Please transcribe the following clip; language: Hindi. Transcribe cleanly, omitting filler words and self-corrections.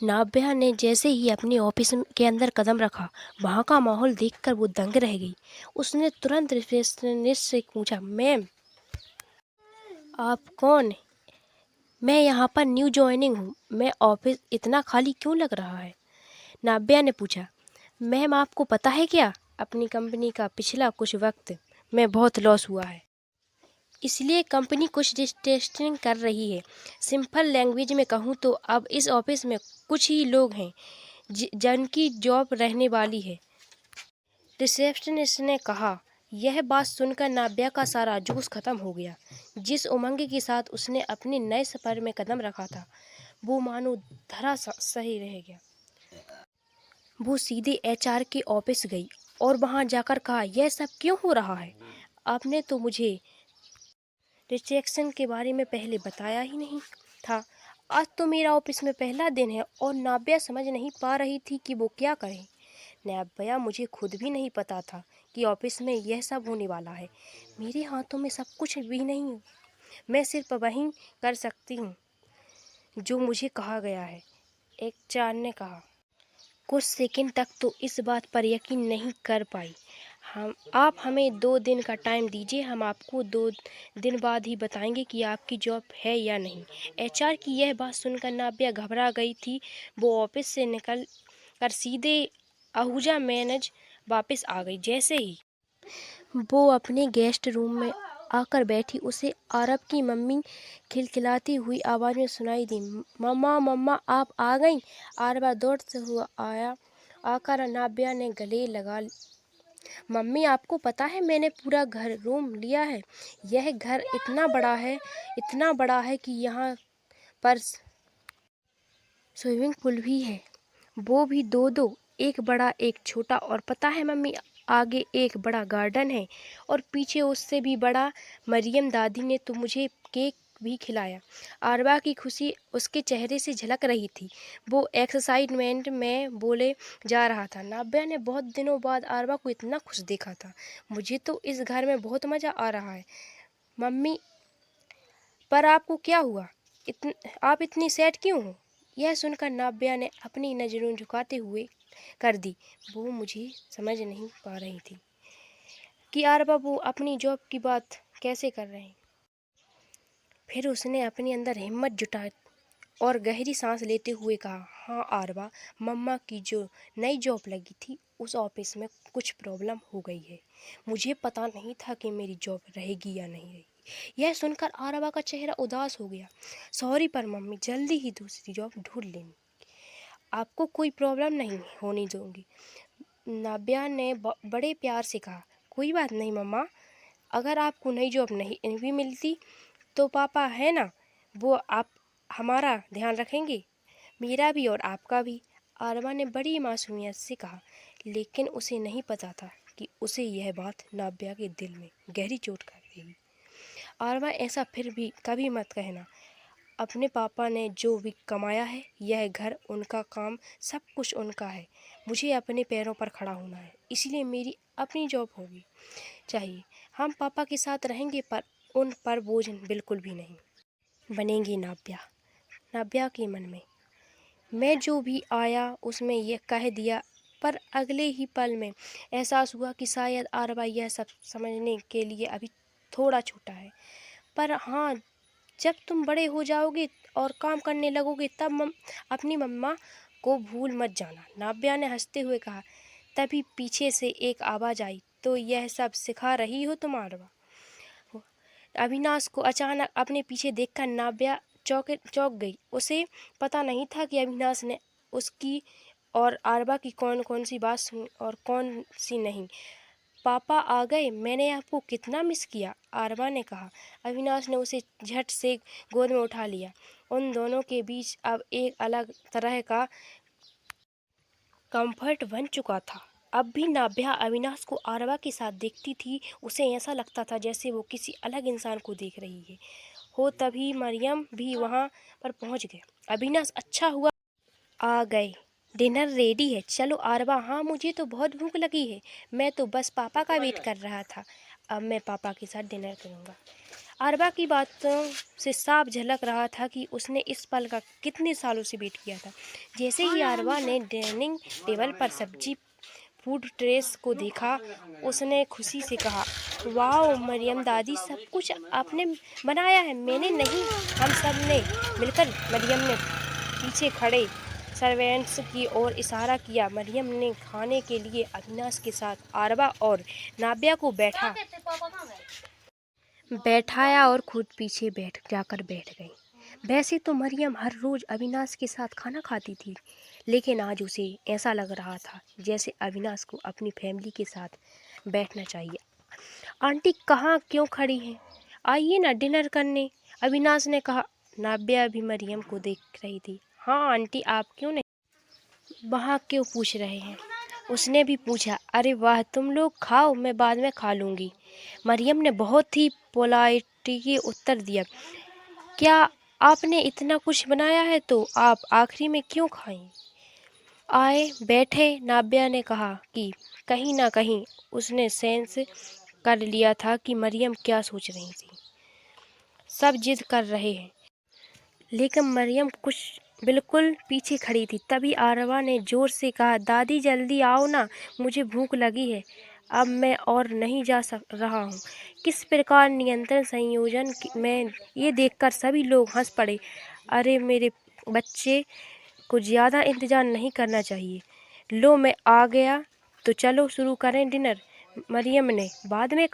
नाब्या ने जैसे ही अपने ऑफिस के अंदर कदम रखा, वहाँ का माहौल देखकर वो दंग रह गई। उसने तुरंत रिसेप्शनिस्ट से पूछा, मैम आप कौन? मैं यहाँ पर न्यू ज्वाइनिंग हूँ। मैं ऑफिस इतना खाली क्यों लग रहा है? नाब्या ने पूछा, मैम आपको पता है क्या, अपनी कंपनी का पिछला कुछ वक्त में बहुत लॉस हुआ है, इसलिए कंपनी कुछ रिस्ट्रक्चरिंग कर रही है। सिंपल लैंग्वेज में कहूँ तो अब इस ऑफिस में कुछ ही लोग हैं जिनकी जॉब रहने वाली है। रिसेप्शनिस्ट ने कहा। यह बात सुनकर नाब्या का सारा जोश खत्म हो गया। जिस उमंग के साथ उसने अपने नए सफर में कदम रखा था, वो मानो धरा सही रह गया। वो सीधे एचआर के ऑफिस गई और वहां जाकर कहा, यह सब क्यों हो रहा है? आपने तो मुझे रिजेक्शन के बारे में पहले बताया ही नहीं था। आज तो मेरा ऑफिस में पहला दिन है और नाब्या समझ नहीं पा रही थी कि वो क्या करे। नाब्या, मुझे खुद भी नहीं पता था कि ऑफिस में यह सब होने वाला है। मेरे हाथों में सब कुछ भी नहीं, मैं सिर्फ वही कर सकती हूँ जो मुझे कहा गया है, एक चार ने कहा। कुछ सेकंड तक तो इस बात पर यकीन नहीं कर पाई। आप हमें 2 दिन का टाइम दीजिए, हम आपको 2 दिन बाद ही बताएंगे कि आपकी जॉब है या नहीं। एचआर की यह बात सुनकर नाब्या घबरा गई थी। वो ऑफिस से निकल कर सीधे आहूजा मैनेज वापस आ गई। जैसे ही वो अपने गेस्ट रूम में आकर बैठी, उसे आरब की मम्मी खिलखिलाती हुई आवाज़ में सुनाई दी, मम्मा मम्मा आप आ गईं। आरबा दौड़ते हुआ आकर नाब्या ने गले लगा। मम्मी आपको पता है मैंने पूरा घर रूम लिया है। यह घर इतना बड़ा है कि यहाँ पर स्विमिंग पूल भी है, वो भी दो दो, एक बड़ा एक छोटा। और पता है मम्मी, आगे एक बड़ा गार्डन है और पीछे उससे भी बड़ा। मरियम दादी ने तो मुझे केक भी खिलाया। आरबा की खुशी उसके चेहरे से झलक रही थी। वो एक्साइटमेंट में बोले जा रहा था, नाब्या ने बहुत दिनों बाद आरबा को इतना खुश देखा था। मुझे तो इस घर में बहुत मज़ा आ रहा है। मम्मी, पर आपको क्या हुआ? आप इतनी सैड क्यों हो? यह सुनकर नाब्या ने अपनी नज़रों झुकाते हुए कर दी। वो मुझे समझ नहीं पा रही थी कि आरबा वो अपनी जॉब की बात कैसे कर रहे हैं। फिर उसने अपने अंदर हिम्मत जुटाई और गहरी सांस लेते हुए कहा, हाँ आरबा, मम्मा की जो नई जॉब लगी थी उस ऑफिस में कुछ प्रॉब्लम हो गई है। मुझे पता नहीं था कि मेरी जॉब रहेगी या नहीं रहेगी। यह सुनकर आरबा का चेहरा उदास हो गया। सॉरी, पर मम्मी जल्दी ही दूसरी जॉब ढूंढ लेंगी, आपको कोई प्रॉब्लम नहीं होने दूंगी। नाब्या ने बड़े प्यार से कहा, कोई बात नहीं मम्मा, अगर आपको नई जॉब नहीं भी मिलती तो पापा है ना, वो आप हमारा ध्यान रखेंगे, मेरा भी और आपका भी। आरबा ने बड़ी मासूमियत से कहा, लेकिन उसे नहीं पता था कि उसे यह बात नाब्या के दिल में गहरी चोट कर देगी। आरबा, ऐसा फिर भी कभी मत कहना। अपने पापा ने जो भी कमाया है, यह घर उनका, काम सब कुछ उनका है। मुझे अपने पैरों पर खड़ा होना है, इसलिए मेरी अपनी जॉब होगी चाहिए। हम पापा के साथ रहेंगे, पर उन पर बोझ बिल्कुल भी नहीं बनेंगी। नाब्या के मन में मैं जो भी आया उसमें यह कह दिया, पर अगले ही पल में एहसास हुआ कि शायद आरबा यह सब समझने के लिए अभी थोड़ा छोटा है। पर हाँ, जब तुम बड़े हो जाओगे और काम करने लगोगे तब अपनी मम्मा को भूल मत जाना, नाब्या ने हंसते हुए कहा। तभी पीछे से एक आवाज़ आई, तो यह सब सिखा रही हो तुम आरबा? अविनाश को अचानक अपने पीछे देखकर नाब्या चौंक गई। उसे पता नहीं था कि अविनाश ने उसकी और आरबा की कौन कौन सी बात सुनी और कौन सी नहीं। पापा आ गए, मैंने आपको कितना मिस किया, आरबा ने कहा। अविनाश ने उसे झट से गोद में उठा लिया। उन दोनों के बीच अब एक अलग तरह का कंफर्ट बन चुका था। अब भी नाब्या अविनाश को आरबा के साथ देखती थी, उसे ऐसा लगता था जैसे वो किसी अलग इंसान को देख रही है हो। तभी मरियम भी वहाँ पर पहुँच गए। अविनाश, अच्छा हुआ आ गए, डिनर रेडी है, चलो। आरबा, हाँ मुझे तो बहुत भूख लगी है, मैं तो बस पापा का वेट कर रहा था, अब मैं पापा के साथ डिनर करूँगा। अरबा की बातों से साफ झलक रहा था कि उसने इस पल का कितने सालों से वेट किया था। जैसे ही अरबा ने डाइनिंग टेबल पर सब्जी फूड ट्रेस को देखा, उसने खुशी से कहा, वाओ मरियम दादी, सब कुछ आपने बनाया है। मैंने नहीं, हम सब ने मिलकर। मरियम ने पीछे खड़े सर्वेंट्स की ओर इशारा किया। मरियम ने खाने के लिए अविनाश के साथ अरबा और नाबिया को बैठाया और खुद पीछे बैठ गई। वैसे तो मरियम हर रोज अविनाश के साथ खाना खाती थी, लेकिन आज उसे ऐसा लग रहा था जैसे अविनाश को अपनी फैमिली के साथ बैठना चाहिए। आंटी कहाँ क्यों खड़ी हैं? आइए ना डिनर करने, अविनाश ने कहा। नाबिया भी मरियम को देख रही थी। हाँ आंटी, आप क्यों नहीं वहाँ क्यों पूछ रहे हैं? उसने भी पूछा। अरे वाह, तुम लोग खाओ, मैं बाद में खा लूँगी। मरियम ने बहुत ही पोलाइटली उत्तर दिया। क्या आपने इतना कुछ बनाया है तो आप आखिरी में क्यों खाएं? आए बैठे, नाबिया ने कहा कि कहीं ना कहीं उसने सेंस कर लिया था कि मरियम क्या सोच रही थी। सब जिद कर रहे हैं, लेकिन मरियम कुछ बिल्कुल पीछे खड़ी थी। तभी आरवा ने जोर से कहा, दादी जल्दी आओ ना, मुझे भूख लगी है। अब मैं और नहीं जा रहा हूँ। किस प्रकार नियंत्रण संयोजन में ये देखकर सभी लोग हंस पड़े। अरे मेरे बच्चे को ज़्यादा इंतज़ार नहीं करना चाहिए। लो मैं आ गया, तो चलो शुरू करें डिनर, मरियम ने बाद में कहा।